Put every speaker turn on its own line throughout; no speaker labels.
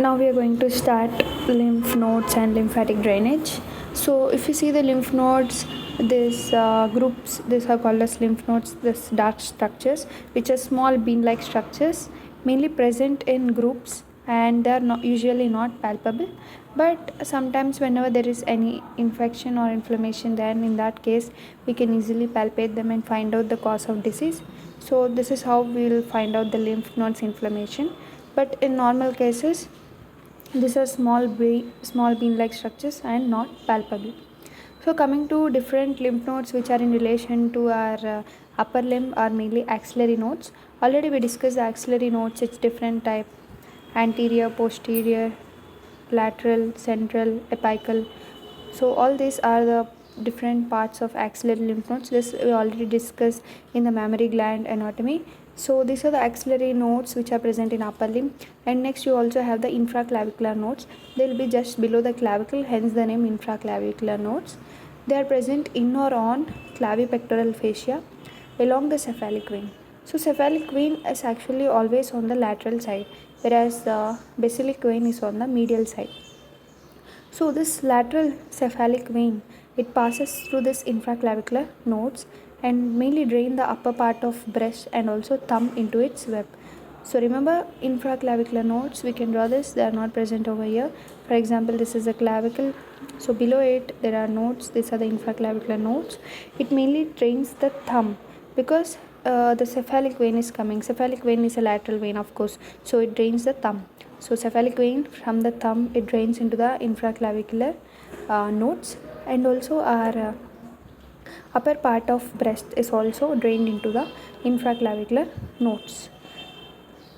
Now we are going to start lymph nodes and lymphatic drainage. So if you see the lymph nodes, these these are called as lymph nodes, these dark structures, which are small bean-like structures, mainly present in groups, and they are not usually not palpable. But sometimes whenever there is any infection or inflammation, then in that case we can easily palpate them and find out the cause of disease. So this is how we will find out the lymph nodes inflammation. But in normal cases, these are small bean-like structures and not palpable. So coming to different lymph nodes which are in relation to our upper limb are mainly axillary nodes. Already we discussed the axillary nodes, its different type: anterior, posterior, lateral, central, apical. So all these are the different parts of axillary lymph nodes. This we already discussed in the mammary gland anatomy. So these are the axillary nodes which are present in upper limb. And next you also have the infraclavicular nodes. They will be just below the clavicle, hence the name infraclavicular nodes. They are present in or on clavipectoral fascia along the cephalic vein. So cephalic vein is actually always on the lateral side, whereas the basilic vein is on the medial side. So this lateral cephalic vein, it passes through this infraclavicular nodes and mainly drain the upper part of breast and also thumb into its web. So remember, infraclavicular nodes, we can draw this, they are not present over here. For example, this is a clavicle, so below it there are nodes, these are the infraclavicular nodes. It mainly drains the thumb because the cephalic vein is coming. Cephalic vein is a lateral vein, of course, so it drains the thumb. So cephalic vein from the thumb, it drains into the infraclavicular nodes, and also our upper part of breast is also drained into the infraclavicular nodes.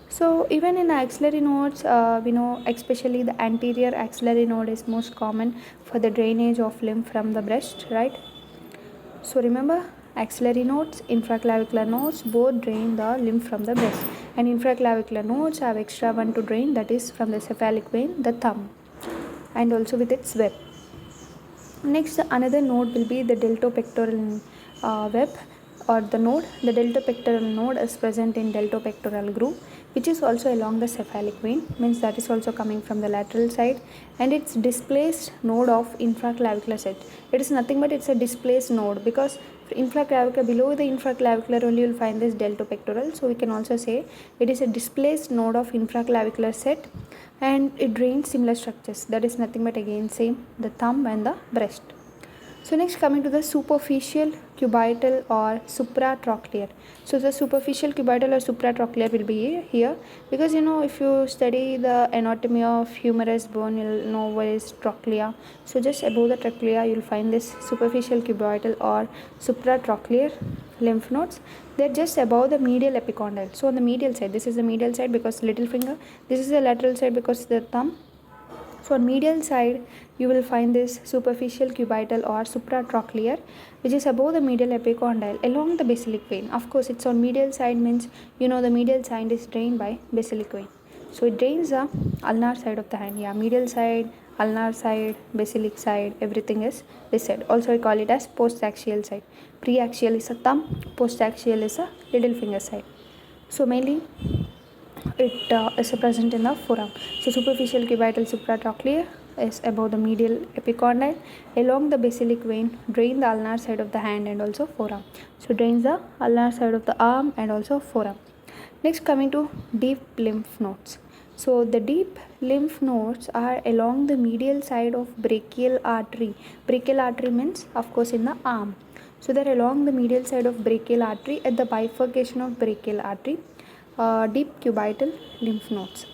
So even in axillary nodes, we know especially the anterior axillary node is most common for the drainage of lymph from the breast, right? So remember, axillary nodes, infraclavicular nodes both drain the lymph from the breast, and infraclavicular nodes have extra one to drain, that is from the cephalic vein, the thumb, and also with its web. Next, another node will be the deltopectoral web or the node. The deltopectoral node is present in deltopectoral groove, which is also along the cephalic vein, means that is also coming from the lateral side, and it's displaced node of infraclavicular side. It is nothing but it's a displaced node, because infraclavicular, below the infraclavicular only you will find this deltopectoral, so we can also say it is a displaced node of infraclavicular set, and it drains similar structures, that is nothing but again same, the thumb and the breast. So next, coming to the superficial cubital or supratrochlear. So the superficial cubital or supratrochlear will be here, because if you study the anatomy of humerus bone, you'll know where is trochlea. So just above the trochlea you'll find this superficial cubital or supratrochlear lymph nodes. They're just above the medial epicondyle. So on the medial side, this is the medial side because little finger, this is the lateral side because the thumb. So on medial side you will find this superficial cubital or supratrochlear, which is above the medial epicondyle along the basilic vein. Of course it's on medial side, means the medial side is drained by basilic vein. So it drains the ulnar side of the hand. Yeah, medial side, ulnar side, basilic side, everything is this side. Also I call it as postaxial side. Preaxial is a thumb, postaxial is a little finger side. So mainly it is present in the forearm. So superficial cubital supratrochlear is above the medial epicondyle along the basilic vein, drain the ulnar side of the hand and also forearm. So drains the ulnar side of the arm and also forearm. Next, coming to deep lymph nodes. So the deep lymph nodes are along the medial side of brachial artery. Brachial artery means of course in the arm. So they're along the medial side of brachial artery at the bifurcation of brachial artery. Deep cubital lymph nodes.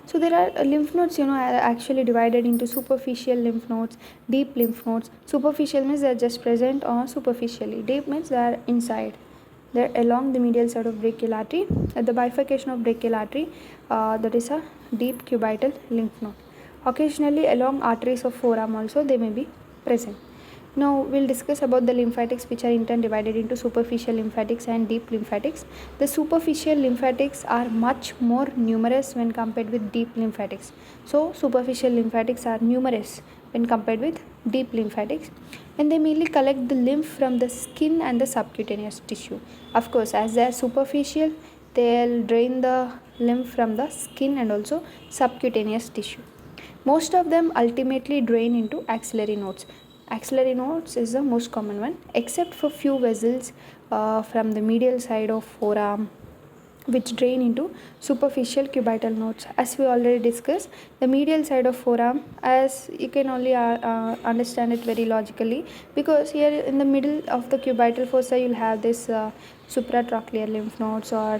So there are lymph nodes are actually divided into superficial lymph nodes, deep lymph nodes. Superficial means they are just present or superficially. Deep means they are inside. They are along the medial side of brachial artery. At the bifurcation of brachial artery, that is a deep cubital lymph node. Occasionally along arteries of forearm also they may be present. Now we'll discuss about the lymphatics, which are in turn divided into superficial lymphatics and deep lymphatics. The superficial lymphatics are much more numerous when compared with deep lymphatics. So superficial lymphatics are numerous when compared with deep lymphatics, and they mainly collect the lymph from the skin and the subcutaneous tissue. Of course, as they are superficial, they'll drain the lymph from the skin and also subcutaneous tissue. Most of them ultimately drain into axillary nodes. Axillary nodes is the most common one, except for few vessels from the medial side of forearm, which drain into superficial cubital nodes. As we already discussed, the medial side of forearm, as you can only understand it very logically, because here in the middle of the cubital fossa you'll have this supratrochlear lymph nodes or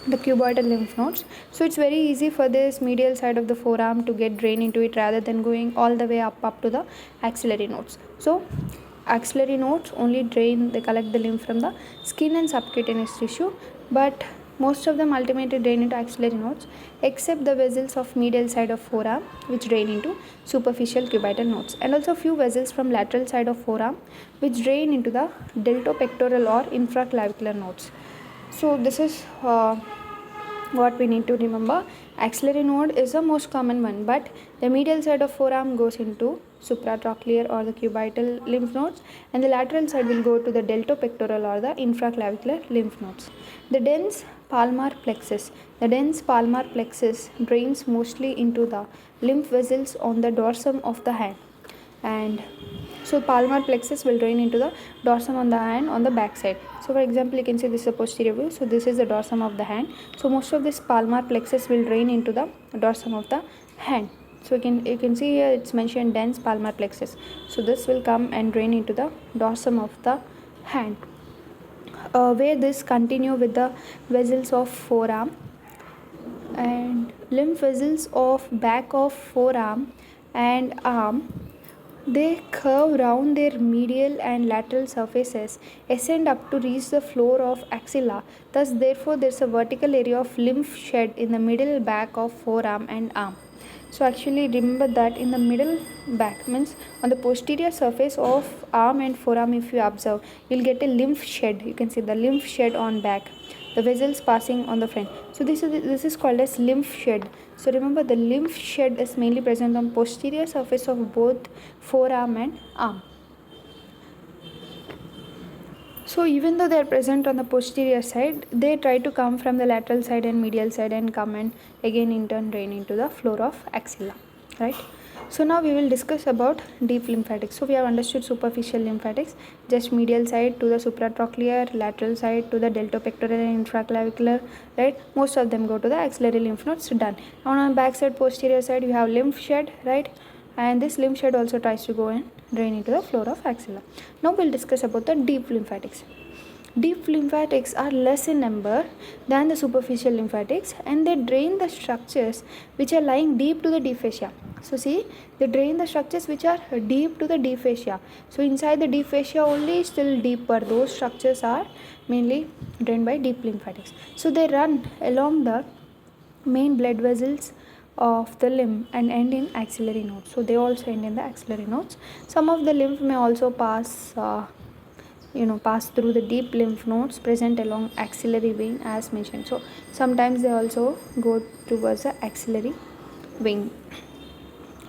the cuboidal lymph nodes. So it's very easy for this medial side of the forearm to get drain into it rather than going all the way up to the axillary nodes. So axillary nodes only drain, they collect the lymph from the skin and subcutaneous tissue, but most of them ultimately drain into axillary nodes, except the vessels of medial side of forearm, which drain into superficial cubital nodes, and also few vessels from lateral side of forearm, which drain into the deltopectoral or infraclavicular nodes. So this is what we need to remember. Axillary node is the most common one, but the medial side of forearm goes into supratrochlear or the cubital lymph nodes, and the lateral side will go to the deltopectoral or the infraclavicular lymph nodes. The dense palmar plexus. The dense palmar plexus drains mostly into the lymph vessels on the dorsum of the hand, and so palmar plexus will drain into the dorsum on the hand on the back side. So for example, you can see this is a posterior view, so this is the dorsum of the hand. So most of this palmar plexus will drain into the dorsum of the hand. So you can see here it's mentioned dense palmar plexus. So this will come and drain into the dorsum of the hand, where this continue with the vessels of forearm, and lymph vessels of back of forearm and arm. They curve round their medial and lateral surfaces, ascend up to reach the floor of axilla. Thus, therefore, there is a vertical area of lymph shed in the middle back of forearm and arm. So, actually, remember that in the middle back means on the posterior surface of arm and forearm, if you observe, you'll get a lymph shed. You can see the lymph shed on back, the vessels passing on the front. So, this is called as lymph shed. So remember, the lymph shed is mainly present on posterior surface of both forearm and arm. So even though they are present on the posterior side, they try to come from the lateral side and medial side and come and again in turn drain into the floor of axilla, right? So now we will discuss about deep lymphatics. So we have understood superficial lymphatics, just medial side to the supratrochlear, lateral side to the deltopectoral and infraclavicular, right? Most of them go to the axillary lymph nodes, done. On the back side, posterior side, you have lymph shed, right? And this lymph shed also tries to go and drain into the floor of axilla. Now we'll discuss about the deep lymphatics. Deep lymphatics are less in number than the superficial lymphatics, and they drain the structures which are lying deep to the deep fascia. So see, they drain the structures which are deep to the deep fascia. So inside the deep fascia only, still deeper, those structures are mainly drained by deep lymphatics. So they run along the main blood vessels of the limb and end in axillary nodes. So they also end in the axillary nodes. Some of the lymph may also pass through the deep lymph nodes present along axillary vein as mentioned. So sometimes they also go towards the axillary vein.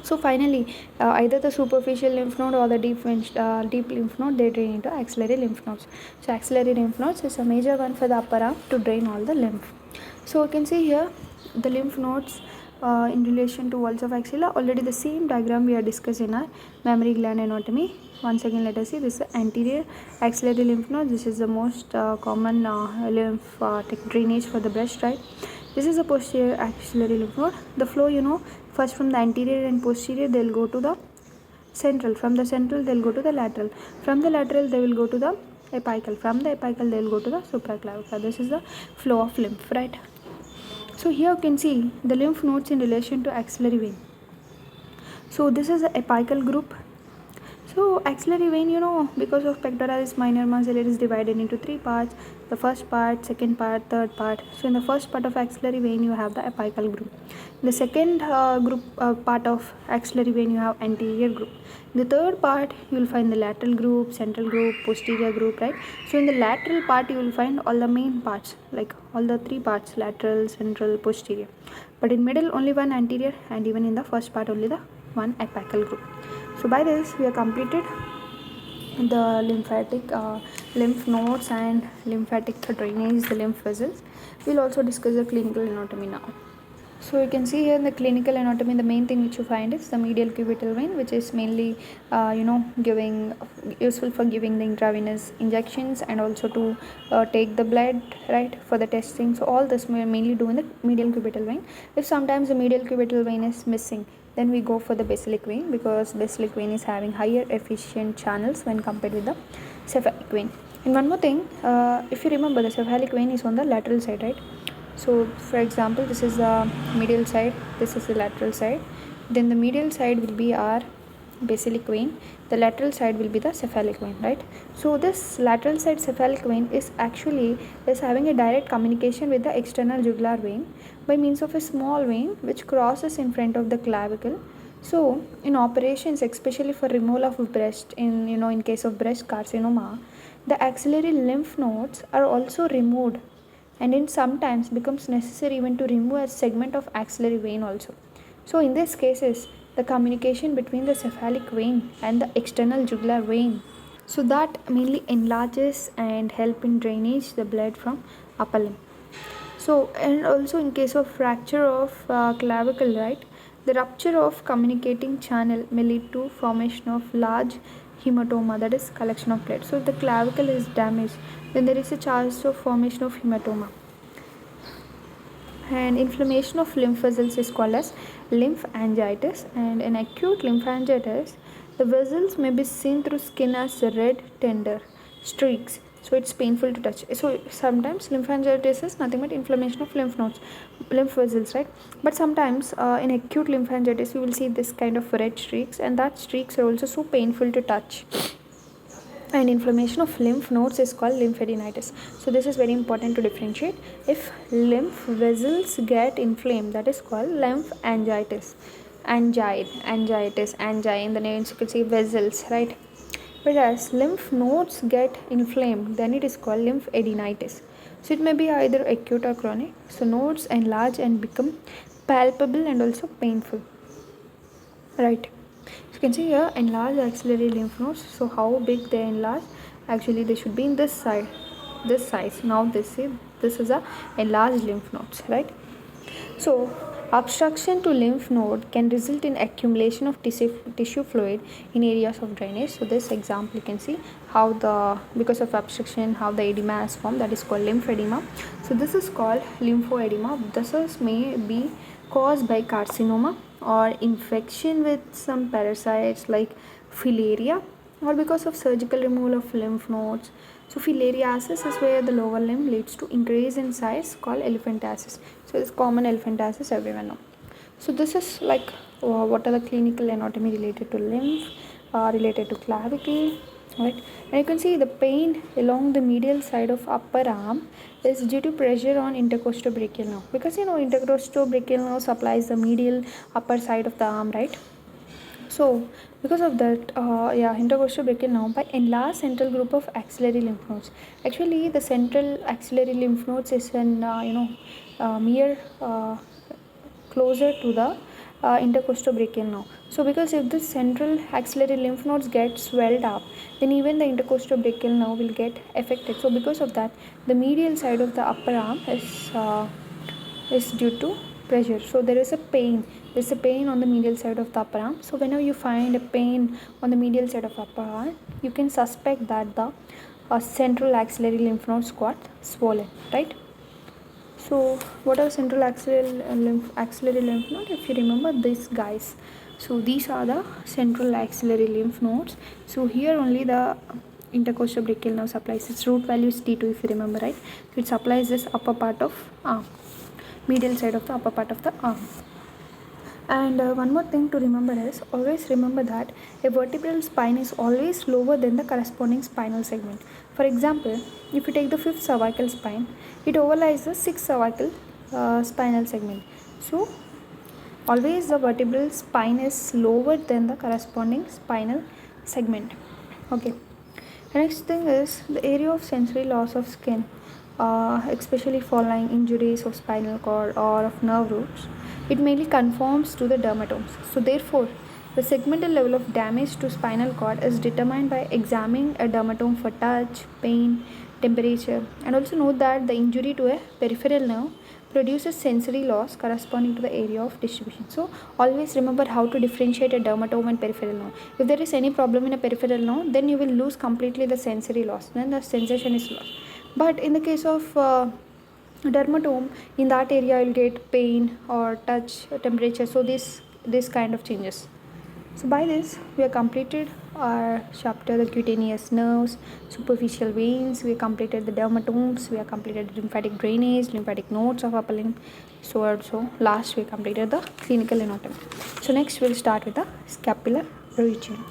So finally, either the superficial lymph node or the deep lymph node, they drain into axillary lymph nodes. So axillary lymph nodes is a major one for the upper arm to drain all the lymph. So you can see here the lymph nodes in relation to walls of axilla. Already the same diagram we are discussed in our mammary gland anatomy. Once again, let us see, this is the anterior axillary lymph node. This is the most common lymphatic drainage for the breast, right? This is the posterior axillary lymph node. The flow, first from the anterior and posterior, they will go to the central. From the central, they will go to the lateral. From the lateral, they will go to the apical. From the apical, they will go to the supraclavicular. This is the flow of lymph, right? So here you can see the lymph nodes in relation to axillary vein. So this is the apical group. So axillary vein, because of pectoralis minor muscle, it is divided into three parts. The first part, second part, third part. So in the first part of axillary vein, you have the apical group. In the second part of axillary vein, you have anterior group. In the third part, you will find the lateral group, central group, posterior group, right? So in the lateral part, you will find all the main parts, like all the three parts, lateral, central, posterior. But in middle, only one anterior, and even in the first part, only the one apical group. So by this we have completed the lymphatic lymph nodes and lymphatic drainage, the lymph vessels. We'll also discuss the clinical anatomy now. So you can see here in the clinical anatomy, the main thing which you find is the medial cubital vein, which is mainly giving useful for giving the intravenous injections and also to take the blood, right, for the testing. So all this we mainly do in the medial cubital vein. If sometimes the medial cubital vein is missing, then we go for the basilic vein, because basilic vein is having higher efficient channels when compared with the cephalic vein. And one more thing, if you remember, the cephalic vein is on the lateral side, right? So for example, this is the medial side, this is the lateral side. Then the medial side will be our basilic vein, the lateral side will be the cephalic vein, right? So this lateral side cephalic vein is having a direct communication with the external jugular vein by means of a small vein which crosses in front of the clavicle. So in operations, especially for removal of breast, in case of breast carcinoma, the axillary lymph nodes are also removed, and it sometimes becomes necessary even to remove a segment of axillary vein also. So in these cases, the communication between the cephalic vein and the external jugular vein, so that mainly enlarges and help in drainage the blood from upper limb. So, and also in case of fracture of clavicle, right, the rupture of communicating channel may lead to formation of large hematoma, that is collection of blood. So if the clavicle is damaged, then there is a chance of formation of hematoma. And inflammation of lymph vessels is called as lymphangitis, and in acute lymphangitis, the vessels may be seen through skin as red tender streaks, so it's painful to touch. So sometimes lymphangitis is nothing but inflammation of lymph vessels, right? But sometimes in acute lymphangitis you will see this kind of red streaks, and that streaks are also so painful to touch. And inflammation of lymph nodes is called lymphadenitis. So this is very important to differentiate. If lymph vessels get inflamed, that is called lymphangitis. Angine, the names you could see vessels, right? Whereas lymph nodes get inflamed, then it is called lymphadenitis. So it may be either acute or chronic. So nodes enlarge and become palpable and also painful, right? You can see here enlarged axillary lymph nodes. So how big they enlarge? Actually they should be in this size. Now this is a enlarged lymph nodes, right? So obstruction to lymph node can result in accumulation of tissue fluid in areas of drainage. So this example you can see how because of obstruction how the edema is formed, that is called lymphedema. So this is called lymphoedema. This may be caused by carcinoma or infection with some parasites like filaria, or because of surgical removal of lymph nodes. So filariasis is where the lower limb leads to increase in size, called elephantiasis. So it's common elephantiasis, everyone know. So this is like what are the clinical anatomy related to lymph, related to clavicle, right? And you can see the pain along the medial side of upper arm is due to pressure on intercostobrachial nerve, because intercostobrachial nerve supplies the medial upper side of the arm, right? So because of that, intercostobrachial nerve by enlarged central group of axillary lymph nodes. Actually, the central axillary lymph nodes is an mere closer to the intercostobrachial nerve. So because if the central axillary lymph nodes get swelled up, then even the intercostobrachial nerve will get affected. So because of that, the medial side of the upper arm is due to pressure. So there's a pain on the medial side of the upper arm. So whenever you find a pain on the medial side of upper arm, you can suspect that the central axillary lymph nodes got swollen, right? So what are central axillary lymph node? If you remember these guys, so these are the central axillary lymph nodes. So here only the intercostobrachial nerve supplies. Its root value is T2, if you remember, right? So it supplies this upper part of arm, medial side of the upper part of the arm. And one more thing to remember is, always remember that a vertebral spine is always lower than the corresponding spinal segment. For example, if you take the 5th cervical spine, it overlies the 6th cervical spinal segment. So always the vertebral spine is lower than the corresponding spinal segment. Okay. The next thing is the area of sensory loss of skin, especially following injuries of spinal cord or of nerve roots. It mainly conforms to the dermatomes. So therefore, the segmental level of damage to spinal cord is determined by examining a dermatome for touch, pain, temperature. And also note that the injury to a peripheral nerve produces sensory loss corresponding to the area of distribution. So always remember how to differentiate a dermatome and peripheral nerve. If there is any problem in a peripheral nerve, then you will lose completely the sensory loss, then the sensation is lost. But in the case of dermatome, in that area you'll get pain or touch, temperature, so this kind of changes. So by this we have completed our chapter, the cutaneous nerves, superficial veins, we have completed the dermatomes, we have completed lymphatic drainage, lymphatic nodes of upper limb. So also last we completed the clinical anatomy. So next we'll start with the scapular region.